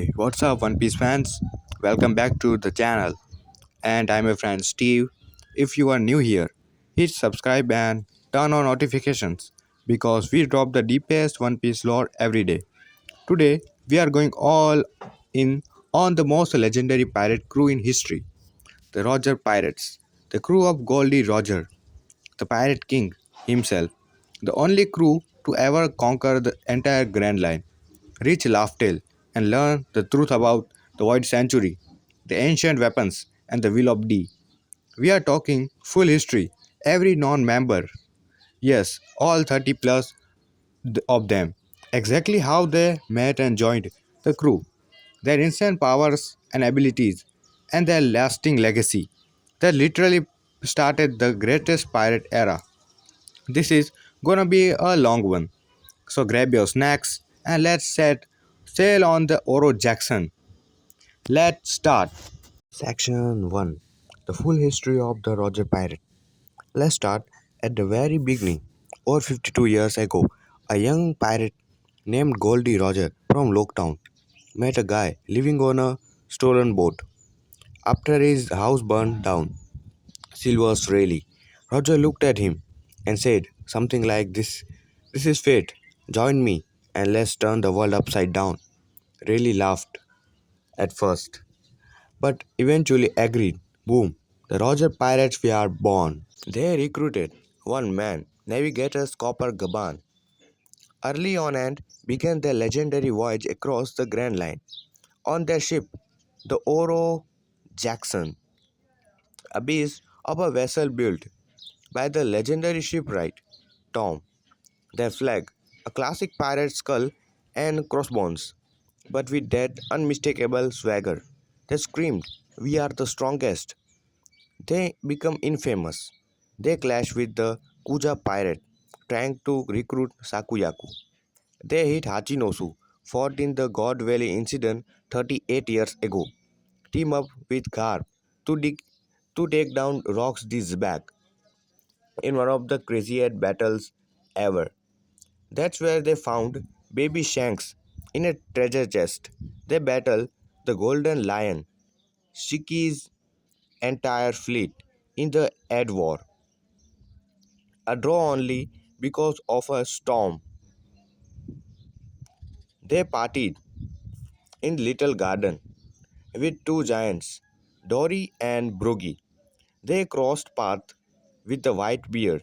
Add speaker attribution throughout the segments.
Speaker 1: Hey, what's up, One Piece fans? Welcome back to the channel. And I'm your friend Steve. If you are new here, hit subscribe and turn on notifications because we drop the deepest One Piece lore every day. Today, we are going all in on the most legendary pirate crew in history, the Roger Pirates, the crew of Gol D Roger, the Pirate King himself, the only crew to ever conquer the entire Grand Line, reach Laughtail, and learn the truth about the Void Century, the ancient weapons, and the Will of D. We are talking full history, every non member, yes, all 30 plus of them, exactly how they met and joined the crew, their instant powers and abilities, and their lasting legacy that literally started the greatest pirate era. This is gonna be a long one, so grab your snacks and let's set sail on the Oro Jackson. Let's start. Section 1, the full history of the Roger Pirate. Let's start at the very beginning. Over 52 years ago, a young pirate named Goldie Roger from Loketown met a guy living on a stolen boat. After his house burned down, Silver's Rayleigh. Roger looked at him and said something like this: "This is fate. Join me and let's turn the world upside down." Rayleigh laughed at first, but eventually agreed. Boom, the Roger Pirates were born. They recruited one man, navigator Scopper Gaban, early on and began their legendary voyage across the Grand Line. On their ship, the Oro Jackson, a beast of a vessel built by the legendary shipwright Tom. Their flag, a classic pirate skull and crossbones, but with that unmistakable swagger that screamed, "We are the strongest." They become infamous. They clash with the Kuja pirate, trying to recruit Sakuyaku. They hit Hachinosu, fought in the God Valley incident 38 years ago. Team up with Garp to, to take down Rock's back in one of the craziest battles ever. That's where they found baby Shanks in a treasure chest. They battle the Golden Lion, Shiki's entire fleet in the Ed War, a draw only because of a storm. They partied in Little Garden with two giants, Dory and Broggy. They crossed paths with the Whitebeard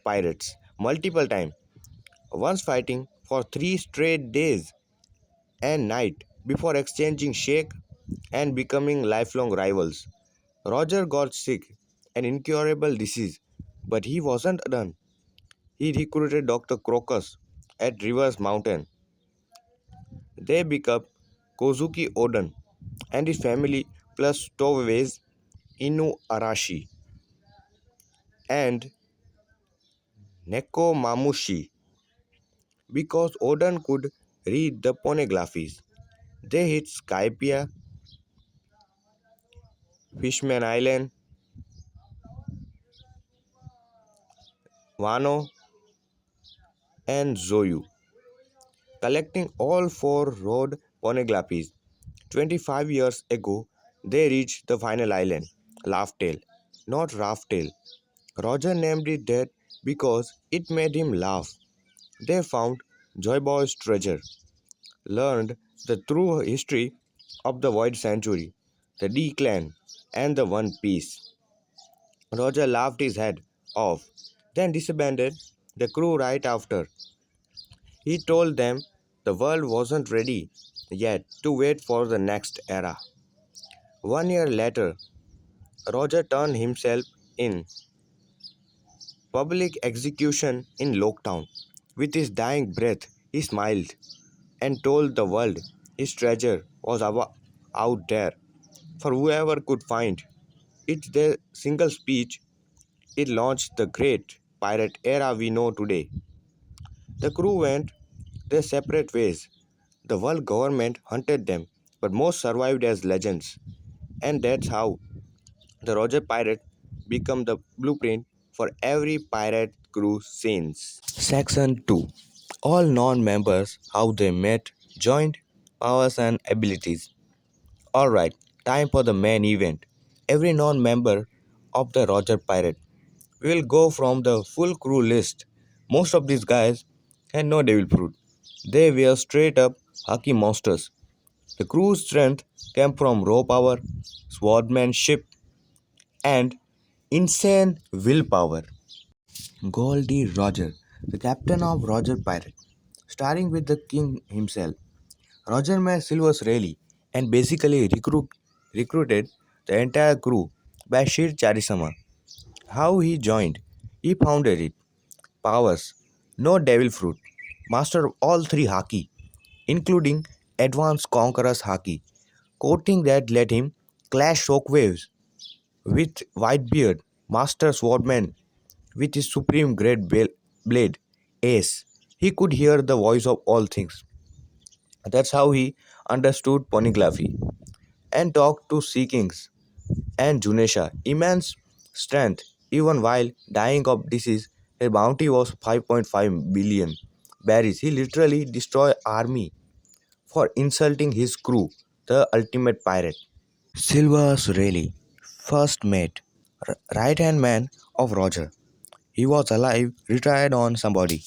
Speaker 1: pirates multiple times, once fighting for 3 straight days and night before exchanging shake and becoming lifelong rivals. Roger got sick, an incurable disease, but he wasn't done. He recruited Dr. Crocus at Rivers Mountain. They became Kozuki Oden and his family plus stowaways Inu Arashi and Neko Mamushi because Oden could read the Poneglyphs. They hit Skypiea, Fishman Island, Wano, and Zoyu, collecting all four road Poneglyphs. 25 years ago, they reached the final island, Laughtail, not Raftail. Roger named it that because it made him laugh. They found Joy Boy's treasure, learned the true history of the Void Century, the D Clan, and the One Piece. Roger laughed his head off, then disbanded the crew right after. He told them the world wasn't ready yet to wait for the next era. 1 year later, Roger turned himself in public execution in Loketown. With his dying breath, he smiled and told the world his treasure was out there for whoever could find. It's their single speech. It launched the great pirate era we know today. The crew went their separate ways. The world government hunted them, but most survived as legends. And that's how the Roger Pirate became the blueprint for every pirate crew since. Section 2, all non members, how they met, joined,
Speaker 2: powers, and abilities. Alright, time for the main event. Every non member of the Roger Pirate. We will go from the full crew list. Most of these guys had no devil fruit. They were straight up hockey monsters. The crew's strength came from raw power, swordmanship, and insane willpower. Gol D. Roger, the captain of Roger Pirate, starring with the king himself. Roger made Silver's Rayleigh and basically recruited the entire crew by sheer charisma. How he joined? He founded it. Powers, no devil fruit. Master of all three haki, including advanced conqueror's haki, coating that let him clash shockwaves with Whitebeard, master swordman with his supreme great blade, Ace. He could hear the voice of all things. That's how he understood Poneglyphy and talked to Sea Kings and Junesha. Immense strength, even while dying of disease, his bounty was 5.5 billion berries. He literally destroyed army for insulting his crew, the ultimate pirate. Silver's Rayleigh, first mate, right hand man of Roger. He was alive, retired on somebody.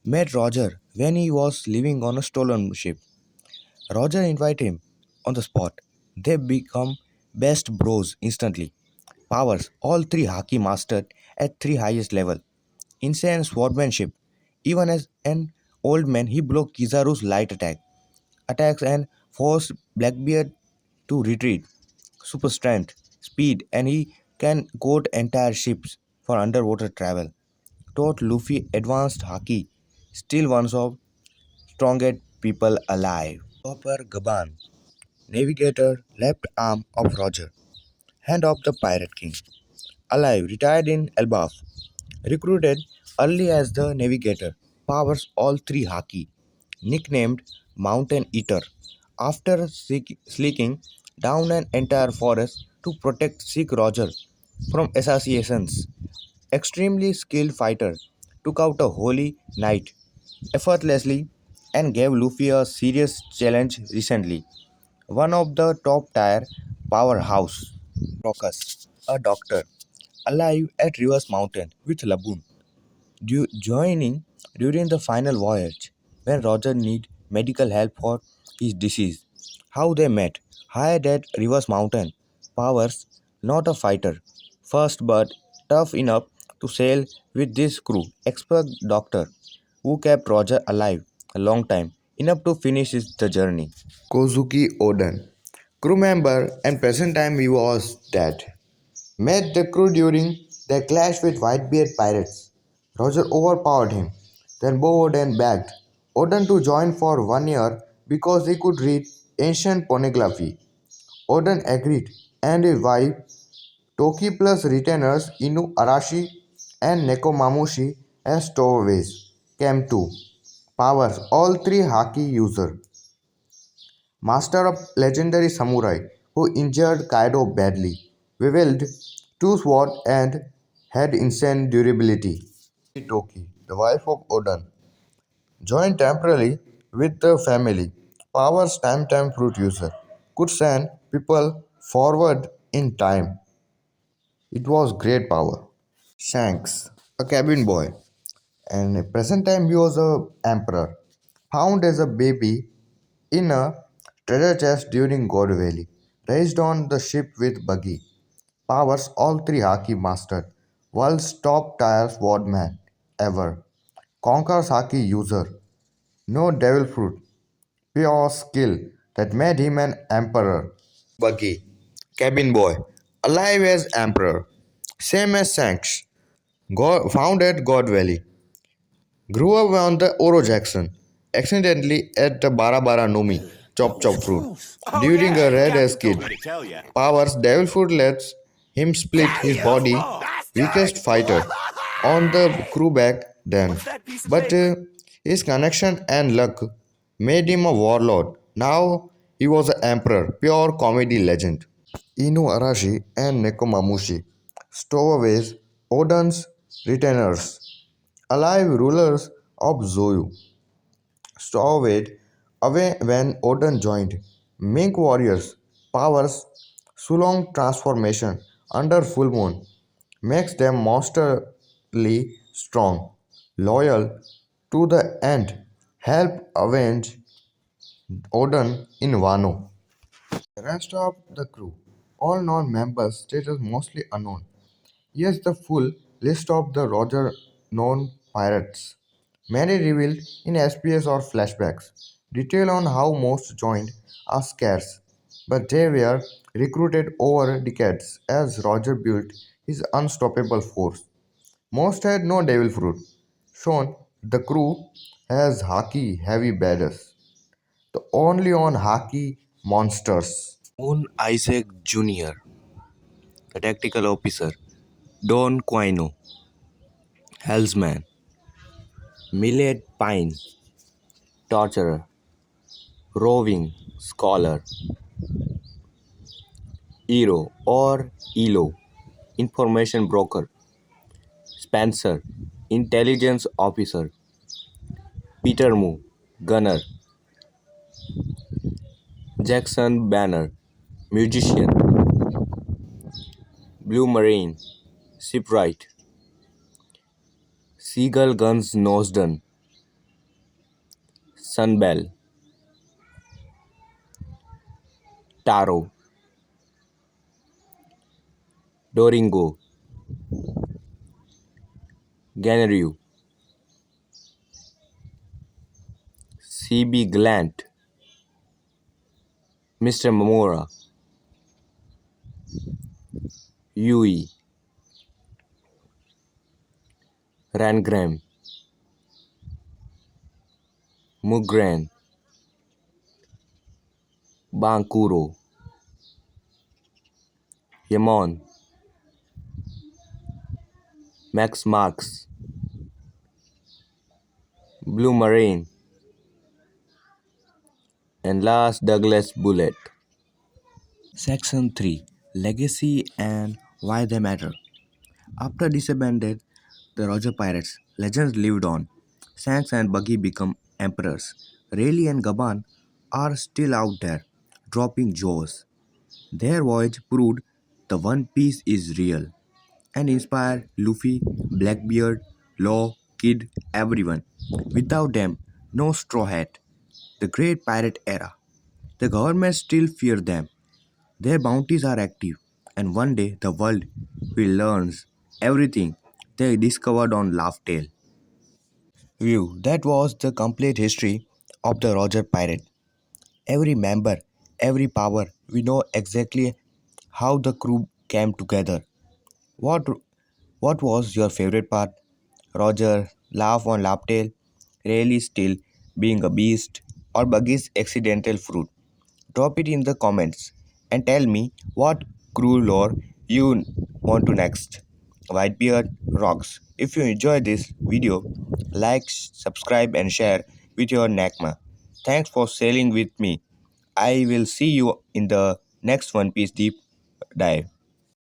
Speaker 2: Met Roger when he was living on a stolen ship. Roger invited him on the spot. They become best bros instantly. Powers, all three haki mastered at three highest level. Insane swordmanship. Even as an old man, he blocked Kizaru's light attacks and forced Blackbeard to retreat. Super strength, speed, and he can code entire ships for underwater travel. Taught Luffy advanced haki, still one of strongest people alive. Scopper Gaban, navigator, left arm of Roger, hand of the Pirate King. Alive, retired in Elbaf. Recruited early as the navigator, powers all three haki. Nicknamed Mountain Eater, after sleeking down an entire forest to protect Sikh Roger from assassinations. Extremely skilled fighter, took out a holy knight effortlessly and gave Luffy a serious challenge recently. One of the top tier powerhouse, Crocus, a doctor, alive at Reverse Mountain with Laboon, joining during the final voyage when Roger needed medical help for his disease. How they met, hired at Reverse Mountain, Powers, not a fighter, first but tough enough to sail with this crew, expert doctor who kept Roger alive a long time, enough to finish the journey.
Speaker 1: Kozuki Oden, crew member and present time he was dead. Met the crew during their clash with Whitebeard pirates. Roger overpowered him. Then Bo Oden begged Oden to join for 1 year because he could read ancient poneglyphy. Oden agreed, and his wife, Toki plus retainers Inu Arashi and Nekomamushi as stowaways, came too. Powers all three haki user. Master of legendary samurai who injured Kaido badly, wielded two swords and had insane durability. Toki, the wife of Oden, joined temporarily with the family. Powers time fruit user could send people forward in time. It was great power. Shanks, a cabin boy, and at present time he was a emperor, found as a baby in a treasure chest during God Valley, raised on the ship with Buggy. Powers all three Haki mastered, world's top tier swordman ever. Conquers Haki user, no devil fruit, pure skill that made him an emperor. Buggy, cabin boy, alive as emperor, same as Shanks, found at God Valley. Grew up on the Oro Jackson, accidentally ate the Bara Bara Nomi, chop chop fruit. During a red as kid, Powers Devil Fruit lets him split his body, weakest fighter, on the crew back then. But his connection and luck made him a warlord. Now he was an emperor, pure comedy legend. Inu Arashi and Nekomamushi, stowaways, Oden's retainers, alive rulers of Zoyu, stowaway away when Oden joined. Mink warriors powers Sulong transformation under full moon makes them monsterly strong, loyal to the end, help avenge Oden in Wano. The rest of the crew, all non-members, status mostly unknown. Here's the full list of the Roger known pirates. Many revealed in SPS or flashbacks. Detail on how most joined are scarce, but they were recruited over decades as Roger built his unstoppable force. Most had no devil fruit. Shown the crew has Haki heavy badges. The only on Haki monsters.
Speaker 2: Moon Isaac Jr., the tactical officer, Don Quino, Hellsman, Millet Pine, torturer, roving scholar, Ero or Elo, information broker, Spencer, intelligence officer, Peter Moo, gunner, Jackson Banner, musician, Blue Marine, shipwright, Seagull Guns Noseden, Sunbell, Taro, Doringo, Ganaroo, CB Glant, Mr. Mamora, Yui, Rangram, Mugran, Bankuro, Yamon, Max Marks, Blue Marine, and last Douglas Bullet. Section 3, Legacy and Why They Matter. After disbanded the Roger Pirates, legends lived on. Shanks and Buggy become emperors. Rayleigh and Gaban are still out there, dropping jaws. Their voyage proved the One Piece is real and inspired Luffy, Blackbeard, Law, Kid, everyone. Without them, no Straw Hat. The Great Pirate Era. The government still fear them. Their bounties are active, and one day the world will learn everything they discovered on Laugh Tale. View that was the complete history of the Roger Pirate. Every member, every power, we know exactly how the crew came together. What what was your favorite part? Roger, laugh on Laptail, really still being a beast, or Buggy's accidental fruit? Drop it in the comments and tell me what crew lore you want to next. Whitebeard rocks. If you enjoyed this video, like, subscribe, and share with your Nakma. Thanks for sailing with me. I will see you in the next One Piece deep dive.